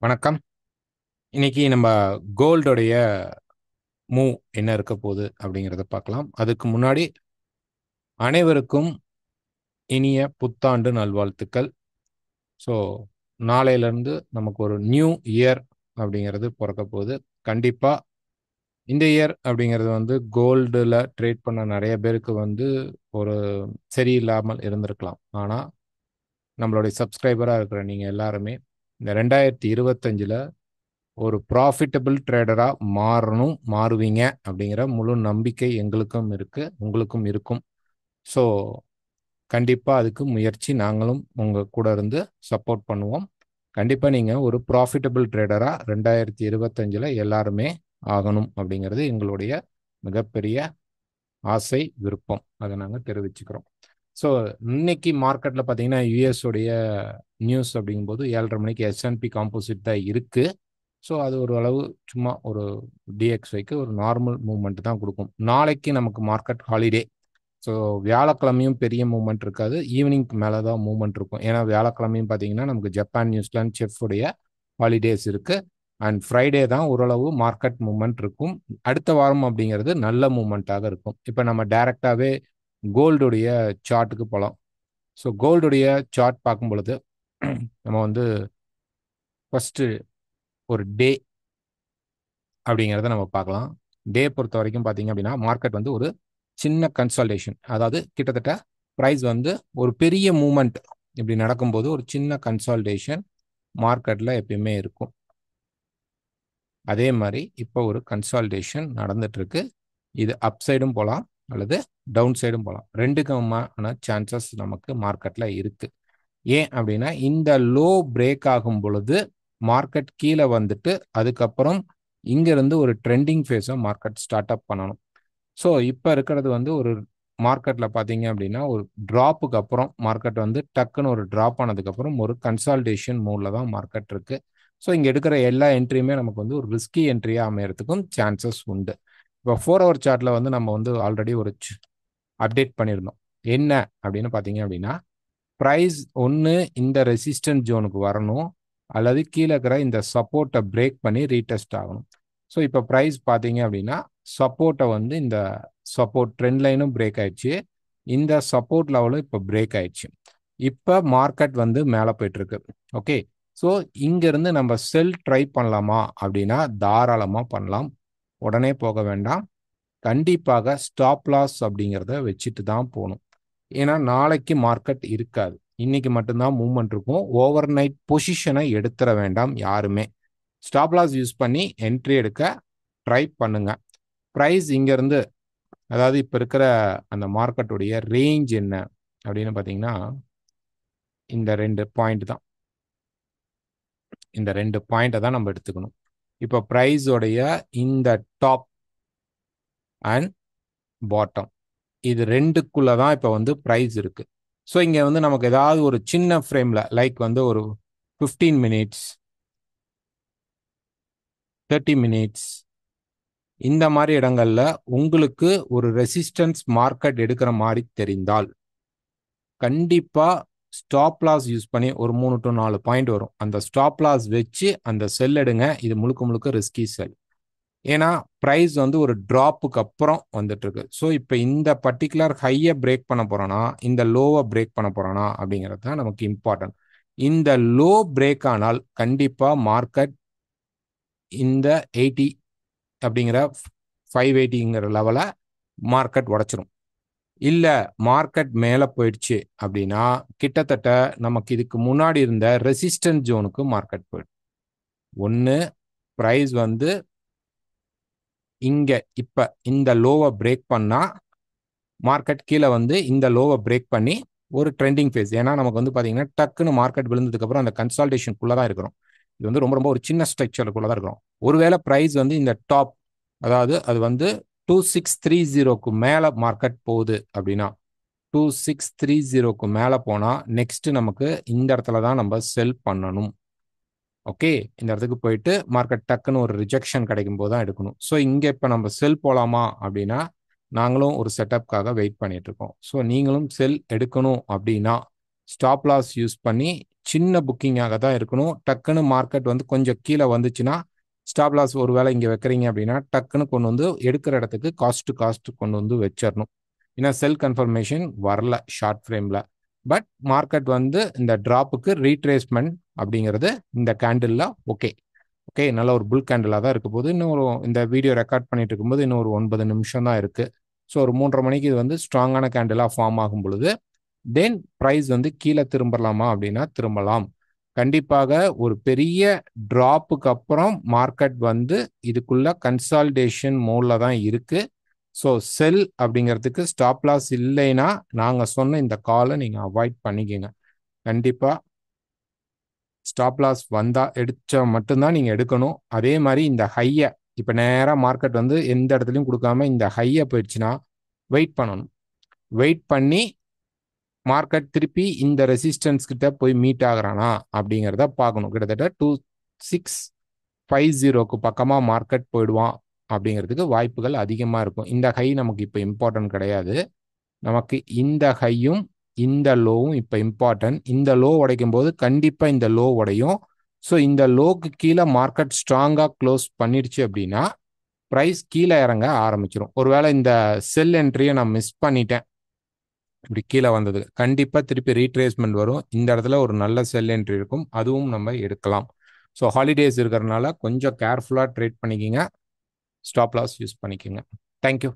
வணக்கம். இன்னைக்கு நம்ம கோல்டோடைய மூவ் என்ன இருக்க போகுது அப்படிங்கிறத பார்க்கலாம். அதுக்கு முன்னாடி அனைவருக்கும் இனிய புத்தாண்டு நல்வாழ்த்துக்கள். ஸோ நாளையிலேருந்து நமக்கு ஒரு நியூ இயர் அப்படிங்கிறது பிறக்க போகுது. கண்டிப்பாக இந்த இயர் அப்படிங்கிறது கோல்டில் ட்ரேட் பண்ண நிறைய பேருக்கு ஒரு சரியில்லாமல் இருந்திருக்கலாம். ஆனால் நம்மளுடைய சப்ஸ்கிரைபராக இருக்கிற நீங்கள் எல்லாருமே இந்த 2025 ஒரு ப்ராஃபிட்டபிள் ட்ரேடராக மாறுவீங்க அப்படிங்கிற முழு நம்பிக்கை எங்களுக்கும் இருக்குது, உங்களுக்கும் இருக்கும். ஸோ கண்டிப்பாக அதுக்கு முயற்சி நாங்களும் உங்கள் கூட இருந்து சப்போர்ட் பண்ணுவோம். கண்டிப்பாக நீங்கள் ஒரு ப்ராஃபிட்டபிள் ட்ரேடராக 2025 எல்லாருமே ஆகணும் அப்படிங்கிறது எங்களுடைய மிகப்பெரிய ஆசை, விருப்பம். அதை நாங்கள் தெரிவிச்சுக்கிறோம். ஸோ இன்னைக்கு மார்க்கெட்டில் பார்த்தீங்கன்னா யூஎஸோடைய நியூஸ் அப்படிங்கும்போது 7:30 மணிக்கு S&P காம்போசிட் தான் இருக்குது. ஸோ அது ஒரு அளவு சும்மா ஒரு டிஎக்ஸ்ஐக்கு ஒரு நார்மல் மூவ்மெண்ட் தான் கொடுக்கும். நாளைக்கு நமக்கு மார்க்கெட் ஹாலிடே. ஸோ வியாழக்கிழமையும் பெரிய மூவ்மெண்ட் இருக்காது, ஈவினிங்க்கு மேலே தான் மூவ்மெண்ட் இருக்கும். ஏன்னா வியாழக்கிழமையும் பார்த்தீங்கன்னா நமக்கு ஜப்பான், நியூசிலாந்து, செஃப்புடைய ஹாலிடேஸ் இருக்குது. அண்ட் ஃப்ரைடே தான் ஓரளவு மார்க்கெட் மூவ்மெண்ட் இருக்கும். அடுத்த வாரம் அப்படிங்கிறது நல்ல மூவ்மெண்ட்டாக இருக்கும். இப்போ நம்ம டைரெக்டாகவே கோல்டுடைய சார்ட்டுக்கு போகலாம். ஸோ கோல்டுடைய சார்ட் பார்க்கும் பொழுது நம்ம ஃபஸ்ட்டு ஒரு டே அப்படிங்கிறத நம்ம பார்க்கலாம். டே பொறுத்த வரைக்கும் பார்த்தீங்க அப்படின்னா மார்க்கெட் ஒரு சின்ன கன்சால்டேஷன், அதாவது கிட்டத்தட்ட ப்ரைஸ் ஒரு பெரிய மூமெண்ட் இப்படி நடக்கும்போது ஒரு சின்ன கன்சால்டேஷன் மார்க்கெட்டில் எப்பயுமே இருக்கும். அதே மாதிரி இப்போ ஒரு கன்சால்டேஷன் நடந்துட்டு இருக்கு. இது அப் சைடும் போகலாம் அல்லது டவுன் சைடும் போகலாம். ரெண்டுக்குமான சான்சஸ் நமக்கு மார்க்கெட்டில் இருக்கு. ஏன் அப்படின்னா இந்த லோ பிரேக் ஆகும் பொழுது மார்க்கெட் கீழே வந்துட்டு அதுக்கப்புறம் இங்கிருந்து ஒரு ட்ரெண்டிங் ஃபேஸை மார்க்கெட் ஸ்டார்ட் அப் பண்ணணும். ஸோ இப்போ இருக்கிறது ஒரு மார்க்கெட்டில் பார்த்தீங்க அப்படின்னா ஒரு ட்ராப்புக்கு அப்புறம் மார்க்கெட் டக்குன்னு ஒரு ட்ராப் ஆனதுக்கப்புறம் ஒரு கன்சால்டேஷன் மூடில் தான் மார்க்கெட் இருக்குது. ஸோ இங்கே எடுக்கிற எல்லா என்ட்ரியுமே நமக்கு ஒரு ரிஸ்கி என்ட்ரியாக அமையறதுக்கும் சான்சஸ் உண்டு. இப்போ 4 ஹவர் சார்ட்டில் நம்ம ஆல்ரெடி ஒரு அப்டேட் பண்ணியிருந்தோம். என்ன அப்படின்னு பார்த்தீங்க அப்படின்னா ப்ரைஸ் ஒன்று இந்த ரெசிஸ்டன்ட் ஜோனுக்கு வரணும் அல்லது கீழே இருக்கிற இந்த சப்போர்ட்டை பிரேக் பண்ணி ரீடெஸ்ட் ஆகணும். ஸோ இப்போ ப்ரைஸ் பார்த்தீங்க அப்படின்னா சப்போர்ட்டை இந்த சப்போர்ட் ட்ரெண்ட் லைனும் பிரேக் ஆயிடுச்சு, இந்த சப்போர்ட் லெவலும் இப்போ பிரேக் ஆயிடுச்சு. இப்போ மார்க்கெட் மேலே போயிட்டு இருக்கு. ஓகே, ஸோ இங்கேருந்து நம்ம செல் ட்ரை பண்ணலாமா அப்படின்னா தாராளமாக பண்ணலாம். உடனே போக வேண்டாம். கண்டிப்பாக ஸ்டாப் லாஸ் அப்படிங்கிறத வச்சுட்டு தான் போகணும். ஏன்னா நாளைக்கு மார்க்கெட் இருக்காது, இன்னைக்கு மட்டும்தான் மூவ்மெண்ட் இருக்கும். ஓவர் நைட் பொசிஷனை எடுத்துட வேண்டாம் யாருமே. ஸ்டாப் லாஸ் யூஸ் பண்ணி என்ட்ரி எடுக்க ட்ரை பண்ணுங்க. ப்ரைஸ் இங்கேருந்து, அதாவது இப்போ இருக்கிற அந்த மார்க்கெட்டுடைய ரேஞ்ச் என்ன அப்படின்னு பார்த்தீங்கன்னா இந்த 2 பாயிண்ட் தான். இந்த 2 பாயிண்ட்டை தான் நம்ம எடுத்துக்கணும். இப்போ ப்ரைஸோடைய இந்த டாப் அண்ட் பாட்டம் இது ரெண்டுக்குள்ள தான் இப்போ ப்ரைஸ் இருக்கு. ஸோ இங்கே நமக்கு ஏதாவது ஒரு சின்ன ஃப்ரேமில் லைக் ஒரு 15 மினிட்ஸ் 30 மினிட்ஸ் இந்த மாதிரி இடங்கள்ல உங்களுக்கு ஒரு ரெசிஸ்டன்ஸ் மார்க்கெட் எடுக்கிற மாதிரி தெரிந்தால் கண்டிப்பா ஸ்டாப் லாஸ் யூஸ் பண்ணி ஒரு 3 to 4 பாயிண்ட் வரும், அந்த ஸ்டாப் லாஸ் வச்சு அந்த செல் எடுங்க. இது முழுக்க முழுக்க ரிஸ்கி செல். ஏன்னா ப்ரைஸ் ஒரு டிராப்புக்கு அப்புறம் வந்துட்டு இருக்கு. ஸோ இப்போ இந்த பர்டிகுலர் ஹையை பிரேக் பண்ண போறோம்னா இந்த லோவை பிரேக் பண்ண போறோம்னா அப்படிங்கிறது தான் நமக்கு இம்பார்ட்டன்ட். இந்த லோ பிரேக் ஆனால் கண்டிப்பா மார்க்கெட் இந்த 80 அப்படிங்கிற 580ங்கிற லெவலை மார்க்கெட் உடைச்சிரும். இல்லை மார்க்கெட் மேலே போயிடுச்சு அப்படின்னா கிட்டத்தட்ட நமக்கு இதுக்கு முன்னாடி இருந்த ரெசிஸ்டன்ட் ஜோனுக்கு மார்க்கெட் போயிடும். ஒன்று ப்ரைஸ் இங்க இப்ப இந்த லோவை பிரேக் பண்ணா மார்க்கெட் கீழே இந்த லோவை பிரேக் பண்ணி ஒரு ட்ரெண்டிங் ஃபேஸ். ஏன்னா நமக்கு பாத்தீங்கன்னா டக்குன்னு மார்க்கெட் விழுந்ததுக்கு அப்புறம் அந்த கன்சால்டேஷனுக்குள்ள தான் இருக்கிறோம். இது ரொம்ப ரொம்ப ஒரு சின்ன ஸ்ட்ரக்சருக்குள்ள தான் இருக்கிறோம். ஒருவேளை ப்ரைஸ் இந்த டாப், அதாவது அது 2630க்கு மேல மார்க்கெட் போகுது அப்படின்னா 2630க்கு மேல போனா நெக்ஸ்ட் நமக்கு இந்த இடத்துல தான் நம்ம செல் பண்ணணும். ஓகே, இந்த இடத்துக்கு போயிட்டு மார்க்கெட் டக்குன்னு ஒரு ரிஜெக்ஷன் கிடைக்கும் போது தான் எடுக்கணும். ஸோ இங்கே இப்போ நம்ம செல் போகலாமா அப்படின்னா நாங்களும் ஒரு செட்டப்காக வெயிட் பண்ணிட்டு இருக்கோம். ஸோ நீங்களும் செல் எடுக்கணும் அப்படின்னா ஸ்டாப் லாஸ் யூஸ் பண்ணி சின்ன புக்கிங்காக தான் இருக்கணும். டக்குன்னு மார்க்கெட் வந்து கொஞ்சம் கீழே வந்துச்சுன்னா ஸ்டாப் லாஸ் ஒரு வேளை இங்கே வைக்கிறீங்க அப்படின்னா டக்குன்னு கொண்டு வந்து எடுக்கிற இடத்துக்கு காஸ்ட் கொண்டு வந்து வச்சிடணும். ஏன்னா செல் கன்ஃபர்மேஷன் வரல ஷார்ட் ஃப்ரேமில். பட் மார்க்கெட் வந்து இந்த ட்ராப்புக்கு ரீட்ரேஸ்மெண்ட் அப்படிங்கிறது இந்த கேண்டில் ஓகே. ஓகே, நல்ல ஒரு புல் கேண்டிலாக தான் இருக்க போது. இன்னும் இந்த வீடியோ ரெக்கார்ட் பண்ணிட்டு இருக்கும்போது இன்னும் ஒரு 9 நிமிஷம் தான் இருக்குது. ஸோ ஒரு 3:30 மணிக்கு இது வந்து ஸ்ட்ராங்கான கேண்டிலாக ஃபார்ம் ஆகும் பொழுது தென் ப்ரைஸ் வந்து கீழே திரும்பலாமா அப்படின்னா திரும்பலாம். கண்டிப்பாக ஒரு பெரிய ட்ராப்புக்கு அப்புறம் மார்க்கெட் வந்து இதுக்குள்ள கன்சால்டேஷன் மோட்ல தான் இருக்கு. ஸோ செல் அப்படிங்கிறதுக்கு ஸ்டாப் லாஸ் இல்லைன்னா நாங்கள் சொன்ன இந்த காலை நீங்கள் அவாய்ட் பண்ணிக்கோங்க. கண்டிப்பாக ஸ்டாப் லாஸ் வந்தால் எடுத்தா மட்டும்தான் நீங்கள் எடுக்கணும். அதே மாதிரி இந்த ஹையை இப்போ நேராக மார்க்கெட் வந்து எந்த இடத்துலையும் கொடுக்காம இந்த ஹையை போயிடுச்சுன்னா வெயிட் பண்ணணும். வெயிட் பண்ணி மார்க்கெட் திருப்பி இந்த ரெசிஸ்டன்ஸ் கிட்ட போய் மீட் ஆகுறானா அப்படிங்கிறத பார்க்கணும். கிட்டத்தட்ட 2650 பக்கமாக மார்க்கெட் போயிடுவான் அப்படிங்கிறதுக்கு வாய்ப்புகள் அதிகமாக இருக்கும். இந்த ஹை நமக்கு இப்போ இம்பார்ட்டன்ட் கிடையாது. நமக்கு இந்த ஹையும் இந்த லோவும் இப்போ இம்பார்ட்டன்ட். இந்த லோ உடைக்கும் போது கண்டிப்பாக இந்த லோ உடையும். ஸோ இந்த லோக்கு கீழே மார்க்கெட் ஸ்ட்ராங்காக க்ளோஸ் பண்ணிடுச்சு அப்படின்னா ப்ரைஸ் கீழே இறங்க ஆரம்பிச்சிடும். ஒருவேளை இந்த செல் என்ட்ரியை நான் மிஸ் பண்ணிட்டேன், இப்படி கீழே வந்தது கண்டிப்பாக திருப்பி ரீட்ரேஸ்மெண்ட் வரும். இந்த இடத்துல ஒரு நல்ல செல் என்ட்ரி இருக்கும், அதுவும் நம்ம எடுக்கலாம். ஸோ ஹாலிடேஸ் இருக்கிறதுனால கொஞ்சம் கேர்ஃபுல்லாக ட்ரேட் பண்ணிக்கிங்க. ஸ்டாப் லாஸ் யூஸ் பண்ணிக்கோங்க. தேங்க்யூ.